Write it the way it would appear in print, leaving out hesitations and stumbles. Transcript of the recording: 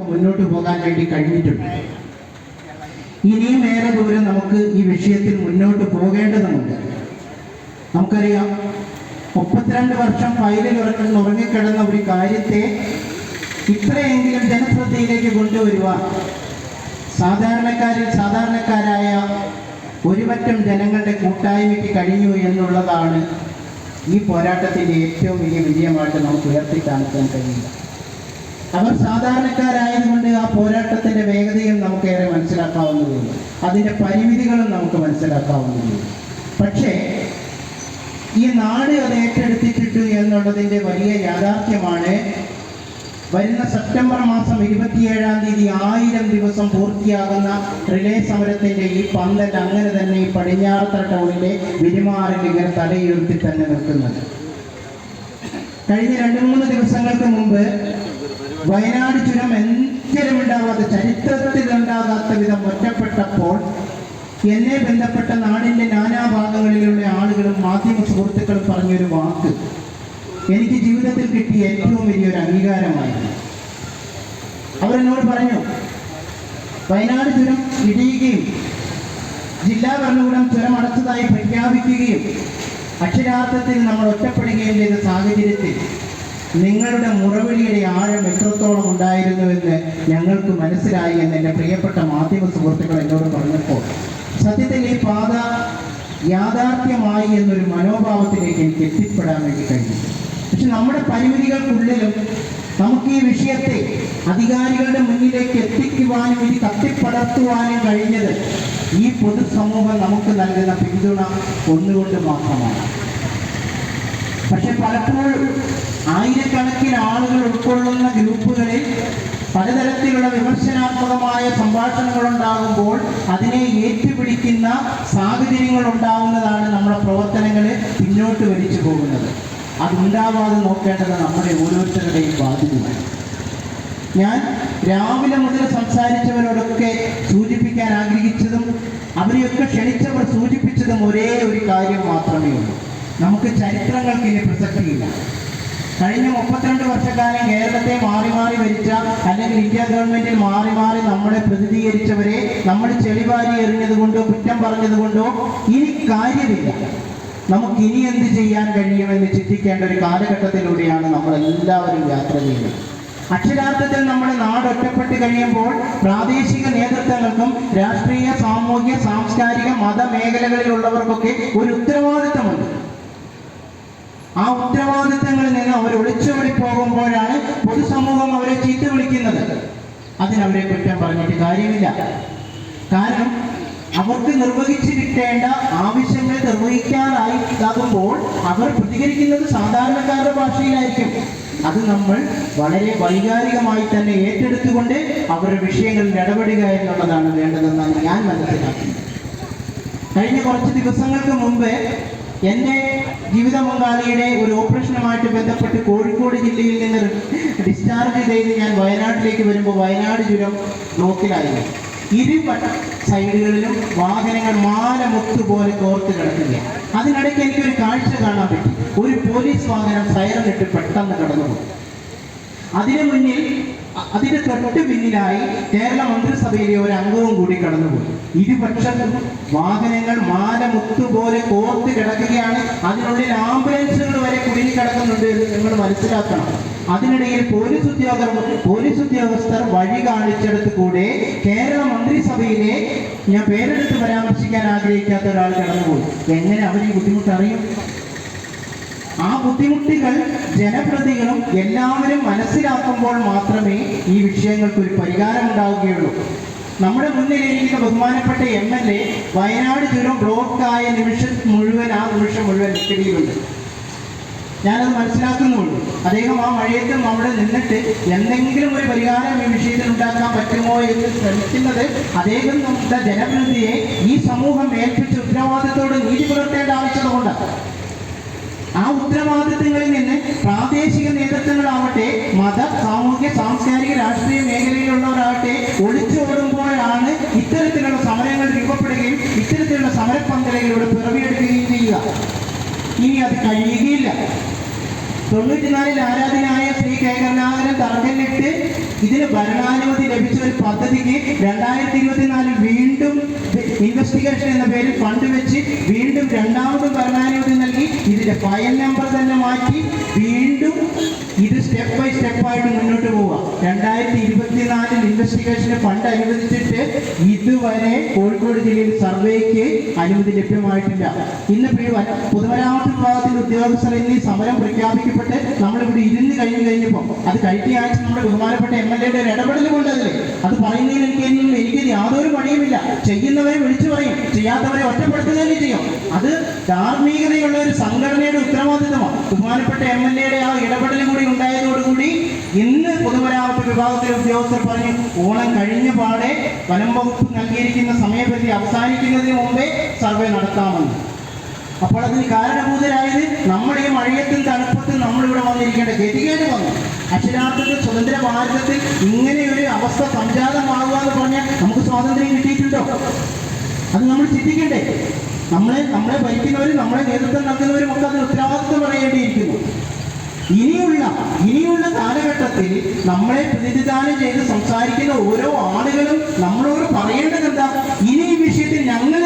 മുന്നോട്ട് പോകാൻ വേണ്ടി കഴിഞ്ഞിട്ടുണ്ട്. ഇനിയും ഏറെ ദൂരം നമുക്ക് ഈ വിഷയത്തിൽ മുന്നോട്ട് പോകേണ്ടതുണ്ട്. നമുക്കറിയാം, 32 വർഷം ഫയലിൽ ഉറങ്ങിക്കിടന്ന ഒരു കാര്യത്തെ ഇത്രയെങ്കിലും ജനശ്രദ്ധയിലേക്ക് കൊണ്ടുവരുവാൻ സാധാരണക്കാരായ ഒരുപറ്റം ജനങ്ങളുടെ കൂട്ടായ്മയ്ക്ക് കഴിഞ്ഞു എന്നുള്ളതാണ് ഈ പോരാട്ടത്തിൻ്റെ ഏറ്റവും വലിയ വിജയമായിട്ട് നമുക്ക് ഉയർത്തി കാണിക്കാൻ കഴിയില്ല. അവർ സാധാരണക്കാരായതുകൊണ്ട് ആ പോരാട്ടത്തിൻ്റെ വേഗതയും നമുക്കേറെ മനസ്സിലാക്കാവുന്നതുള്ളൂ, അതിൻ്റെ പരിമിതികളും നമുക്ക് മനസ്സിലാക്കാവുന്നതുള്ളൂ. പക്ഷേ ഈ നാട് അത് ഏറ്റെടുത്തിട്ടു എന്നുള്ളതിൻ്റെ വലിയ യാഥാർത്ഥ്യമാണ് വരുന്ന സെപ്റ്റംബർ മാസം 27-ാം തീയതി 1000 ദിവസം പൂർത്തിയാകുന്ന റിലേ സമരത്തിൻ്റെ ഈ പന്തൽ അങ്ങനെ തന്നെ ഈ പടിഞ്ഞാറത്തറ ടൗണിലെ വിരിമാറിൽ ഇങ്ങനെ തലയുയർത്തി തന്നെ നിൽക്കുന്നത്. കഴിഞ്ഞ 2-3 ദിവസങ്ങൾക്ക് മുമ്പ് വയനാട് ചുരം എന്തിനുമുണ്ടാകാത്ത, ചരിത്രത്തിലുണ്ടാകാത്ത വിധം ഒറ്റപ്പെട്ടപ്പോൾ എന്നെ ബന്ധപ്പെട്ട നാടിൻ്റെ നാനാഭാഗങ്ങളിലുള്ള ആളുകളും മാധ്യമ സുഹൃത്തുക്കളും പറഞ്ഞൊരു വാക്ക് എനിക്ക് ജീവിതത്തിൽ കിട്ടിയ ഏറ്റവും വലിയൊരു അംഗീകാരമായിരുന്നു. അവരെന്നോട് പറഞ്ഞു, വയനാട് ചുരം ഇടിയുകയും ജില്ലാ ഭരണകൂടം ചുരം അടച്ചതായി പ്രഖ്യാപിക്കുകയും അക്ഷരാർത്ഥത്തിൽ നമ്മൾ ഒറ്റപ്പെടുകയും ചെയ്ത സാഹചര്യത്തിൽ നിങ്ങളുടെ മുറവിളിയുടെ ആഴം എത്രത്തോളം ഉണ്ടായിരുന്നുവെന്ന് ഞങ്ങൾക്ക് മനസ്സിലായി എന്ന് എൻ്റെ പ്രിയപ്പെട്ട മാധ്യമ സുഹൃത്തുക്കൾ എന്നോട് പറഞ്ഞപ്പോൾ സത്യത്തിൽ ഈ പാത യാഥാർത്ഥ്യമായി എന്നൊരു മനോഭാവത്തിലേക്ക് എനിക്ക് എത്തിപ്പെടാൻ വേണ്ടി കഴിഞ്ഞു. പക്ഷെ നമ്മുടെ പരിമിതികൾക്കുള്ളിലും നമുക്ക് ഈ വിഷയത്തെ അധികാരികളുടെ മുന്നിലേക്ക് എത്തിക്കുവാനും ഇത് കത്തിപ്പടർത്തുവാനും കഴിഞ്ഞത് ഈ പൊതുസമൂഹം നമുക്ക് നൽകുന്ന പിന്തുണ ഒന്നുകൊണ്ട് മാത്രമാണ്. പക്ഷെ പലപ്പോഴും ആയിരക്കണക്കിന് ആളുകൾ ഉൾക്കൊള്ളുന്ന ഗ്രൂപ്പുകളിൽ പലതരത്തിലുള്ള വിമർശനാത്മകമായ സംഭാഷണങ്ങൾ ഉണ്ടാകുമ്പോൾ അതിനെ ഏറ്റുപിടിക്കുന്ന സാഹചര്യങ്ങൾ ഉണ്ടാവുന്നതാണ് നമ്മുടെ പ്രവർത്തനങ്ങളെ പിന്നോട്ട് വലിച്ചു പോകുന്നത്. അതുണ്ടാവാതെ നോക്കേണ്ടത് നമ്മുടെ ഓരോരുത്തരുടെയും ബാധ്യതയാണ്. ഞാൻ രാവിലെ മുതൽ സംസാരിച്ചവരോടൊക്കെ സൂചിപ്പിക്കാൻ ആഗ്രഹിച്ചതും അവരെയൊക്കെ ക്ഷണിച്ചവർ സൂചിപ്പിച്ചതും ഒരേ ഒരു കാര്യം മാത്രമേ ഉള്ളൂ: നമുക്ക് ചരിത്രങ്ങൾക്ക് ഇനി പ്രസക്തിയില്ല. കഴിഞ്ഞ 32 വർഷക്കാലം കേരളത്തെ മാറി മാറി ഭരിച്ച, അല്ലെങ്കിൽ ഇന്ത്യ ഗവൺമെന്റിൽ മാറി മാറി നമ്മളെ പ്രതിനിധീകരിച്ചവരെ നമ്മൾ ചെളിവാരി എറിഞ്ഞതുകൊണ്ടോ കുറ്റം പറഞ്ഞതുകൊണ്ടോ ഇനി കാര്യമില്ല. നമുക്ക് ഇനി എന്ത് ചെയ്യാൻ കഴിയുമെന്ന് ചിന്തിക്കേണ്ട ഒരു കാലഘട്ടത്തിലൂടെയാണ് നമ്മളെല്ലാവരും യാത്ര ചെയ്യുന്നത്. അക്ഷരാർത്ഥത്തിൽ നമ്മുടെ നാട് ഒറ്റപ്പെട്ട് കഴിയുമ്പോൾ പ്രാദേശിക നേതൃത്വങ്ങൾക്കും രാഷ്ട്രീയ, സാമൂഹ്യ, സാംസ്കാരിക, മത മേഖലകളിലുള്ളവർക്കൊക്കെ ഒരു ഉത്തരവാദിത്തമുണ്ട്. ആ ഉത്തരവാദിത്തങ്ങളിൽ നിന്ന് അവർ ഒളിച്ചോടി പോകുമ്പോഴാണ് പൊതുസമൂഹം അവരെ ചീത്ത വിളിക്കുന്നത്. അതിനവരെ കുറ്റം പറഞ്ഞിട്ട് കാര്യമില്ല. കാരണം അവർക്ക് നിർവഹിച്ചു കിട്ടേണ്ട ആവശ്യങ്ങൾ നിർവഹിക്കാനാകുമ്പോൾ അവർ പ്രതികരിക്കുന്നത് സാധാരണക്കാരുടെ ഭാഷയിലായിരിക്കും. അത് നമ്മൾ വളരെ വൈകാരികമായി തന്നെ ഏറ്റെടുത്തുകൊണ്ട് അവരുടെ വിഷയങ്ങളിൽ ഇടപെടുക എന്നുള്ളതാണ് വേണ്ടതെന്നാണ് ഞാൻ മനസ്സിലാക്കുന്നത്. കഴിഞ്ഞ കുറച്ച് ദിവസങ്ങൾക്ക് മുമ്പ് എൻ്റെ ജീവിത പങ്കാളിയുടെ ഒരു ഓപ്പറേഷനുമായിട്ട് ബന്ധപ്പെട്ട് കോഴിക്കോട് ജില്ലയിൽ നിന്ന് ഡിസ്ചാർജ് ചെയ്ത് ഞാൻ വയനാട്ടിലേക്ക് വരുമ്പോൾ വയനാട് ചുരം ബ്ലോക്കിലായിരുന്നു. ഇരു സൈഡുകളിലും വാഹനങ്ങൾ മാലമുത്ത് പോലെ കോർത്ത് കിടക്കുകയാണ്. അതിനിടയ്ക്ക് എനിക്കൊരു കാഴ്ച കാണാൻ പറ്റി. ഒരു പോലീസ് വാഹനം സൈറനിട്ട് പെട്ടെന്ന് കടന്നുപോയി. അതിനു മുന്നിൽ, അതിന്റെ തൊട്ട് പിന്നിലായി കേരള മന്ത്രിസഭയിലെ ഒരു അംഗവും കൂടി കടന്നുപോയി. ഇരുപക്ഷത്തും വാഹനങ്ങൾ മാലമുത്തുപോലെ കോർത്ത് കിടക്കുകയാണ്. അതിനുള്ളിൽ ആംബുലൻസുകൾ വരെ കുടുങ്ങിക്കിടക്കുന്നുണ്ട് എന്ന് നിങ്ങൾ മനസ്സിലാക്കണം. അതിനിടയിൽ പോലീസ് ഉദ്യോഗസ്ഥർ വഴി കാണിച്ചെടുത്ത് കൂടെ കേരള മന്ത്രിസഭയിലെ, ഞാൻ പേരെടുത്ത് പരാമർശിക്കാൻ ആഗ്രഹിക്കാത്ത ഒരാൾ കടന്നുപോയി. എങ്ങനെ അവർ ഈ ബുദ്ധിമുട്ട് അറിയും? ആ ബുദ്ധിമുട്ടുകൾ ജനപ്രതികളും എല്ലാവരും മനസ്സിലാക്കുമ്പോൾ മാത്രമേ ഈ വിഷയങ്ങൾക്ക് ഒരു പരിഹാരം ഉണ്ടാവുകയുള്ളൂ. നമ്മുടെ മുന്നിൽ ഇരിക്കുന്ന ബഹുമാനപ്പെട്ട MLA വയനാട് ചുരം ബ്ലോക്കായ ആ നിമിഷം മുഴുവൻ നിൽക്കുകയുണ്ട്. ഞാനത് മനസ്സിലാക്കുന്നുള്ളൂ. അദ്ദേഹം ആ മഴയത്തും അവിടെ നിന്നിട്ട് എന്തെങ്കിലും ഒരു പരിഹാരം ഈ വിഷയത്തിൽ ഉണ്ടാക്കാൻ പറ്റുമോ എന്ന് ശ്രമിക്കുന്നത് അദ്ദേഹം നമ്മുടെ ജനപ്രതിനിധിയെ ഈ സമൂഹം ഏൽപ്പിച്ച ഉത്തരവാദിത്തോട് നീതി പുലർത്തേണ്ട ആവശ്യത കൊണ്ടാണ്. ആ ഉത്തരവാദിത്തങ്ങളിൽ നിന്ന് പ്രാദേശിക നേതൃത്വങ്ങളാവട്ടെ, മത, സാമൂഹ്യ, സാംസ്കാരിക, രാഷ്ട്രീയ മേഖലയിലുള്ളവരാവട്ടെ ഒളിച്ചോടുമ്പോഴാണ് ഇത്തരത്തിലുള്ള സമരങ്ങൾ രൂപപ്പെടുകയും ഇത്തരത്തിലുള്ള സമരപ്പന്തലുകളിലൂടെ പിറവിയെടുക്കുകയും ചെയ്യുക. ഇനി അത് കഴിയുകയില്ല. 94-ൽ ആരാധനായ ശ്രീ കെ. കരുണാകരൻ തറക്കല്ലിട്ട് ഇതിന് ഭരണാനുമതി ലഭിച്ച ഒരു പദ്ധതിക്ക് 2024 വീണ്ടും ഇൻവെസ്റ്റിഗേഷൻ എന്ന പേരിൽ ഫണ്ട് വെച്ച് വീണ്ടും രണ്ടാമതും ഭരണാനുമതി നൽകി. ഇതിന്റെ ഫയൽ നമ്പർ തന്നെ മാറ്റി വീണ്ടും ഇത് സ്റ്റെപ്പ് ബൈ സ്റ്റെപ്പായിട്ട് മുന്നോട്ട് പോവുക. 2024 ഇൻവെസ്റ്റിഗേഷന് ഫണ്ട് അനുവദിച്ചിട്ട് ഇതുവരെ കോഴിക്കോട് ജില്ലയിൽ സർവേക്ക് അനുമതി ലഭ്യമായിട്ടില്ല. ഇന്ന് പൊതുമരാമത്ത് വിഭാഗത്തിന്റെ ഉദ്യോഗസ്ഥർ എന്നീ സമരം പ്രഖ്യാപിക്കപ്പെട്ട് നമ്മളിവിടെ ഇരുന്ന് കഴിഞ്ഞപ്പോൾ അത് കഴിഞ്ഞ ആഴ്ച നമ്മുടെ ബഹുമാനപ്പെട്ട MLA യുടെ ഒരു ഇടപെടൽ കൊണ്ടതില്ലേ, അത് പറയുന്നതിൽ എനിക്ക് യാതൊരു പണിയുമില്ല. ചെയ്യുന്നവരെ വിളിച്ചു പറയും, ചെയ്യാത്തവരെ ഒറ്റപ്പെടുത്തുക തന്നെ ചെയ്യും. അത് ധാർമ്മികതയുള്ള ഒരു സംഘടനയുടെ ഉത്തരവാദിത്തമാണ്. ബഹുമാനപ്പെട്ട MLA യുടെ ആ ഇടപെടൽ കൂടി ഉണ്ടായതോടുകൂടി ഇന്ന് പൊതുമരാമത്ത് വിഭാഗത്തിലെ ഉദ്യോഗസ്ഥർ പറഞ്ഞു ഓണം കഴിഞ്ഞ പാടെ വനം വകുപ്പ് നൽകിയിരിക്കുന്ന സമയപരിധി അവസാനിക്കുന്നതിന് മുമ്പേ സർവേ നടത്താമെന്ന്. അപ്പോൾ അതിന് കാരണഭൂതരായത് നമ്മുടെ ഈ മഴയത്തും തണുപ്പത്തും നമ്മളിവിടെ വന്നിരിക്കേണ്ട ഗതികേട് വന്നു. അക്ഷരാർത്ഥത്തിൽ സ്വതന്ത്ര ഭാരതത്തിൽ ഇങ്ങനെ ഒരു അവസ്ഥ സംജാതമാകുക എന്ന് പറഞ്ഞാൽ നമുക്ക് സ്വാതന്ത്ര്യം കിട്ടിയിട്ടുണ്ടോ? അത് നമ്മൾ ചിന്തിക്കണ്ടേ? നമ്മളെ ഭരിക്കുന്നവരും നമ്മളെ നേതൃത്വം നൽകുന്നവരും ഒക്കെ അതിന് ഉത്തരവാദിത്വം പറയേണ്ടിയിരിക്കുന്നു. ഇനിയുള്ള കാലഘട്ടത്തിൽ നമ്മളെ പ്രതിനിധാനം ചെയ്ത് സംസാരിക്കുന്ന ഓരോ ആളുകളും നമ്മളോട് പറയേണ്ടത് എന്താ? ഇനി ഈ വിഷയത്തിൽ ഞങ്ങൾ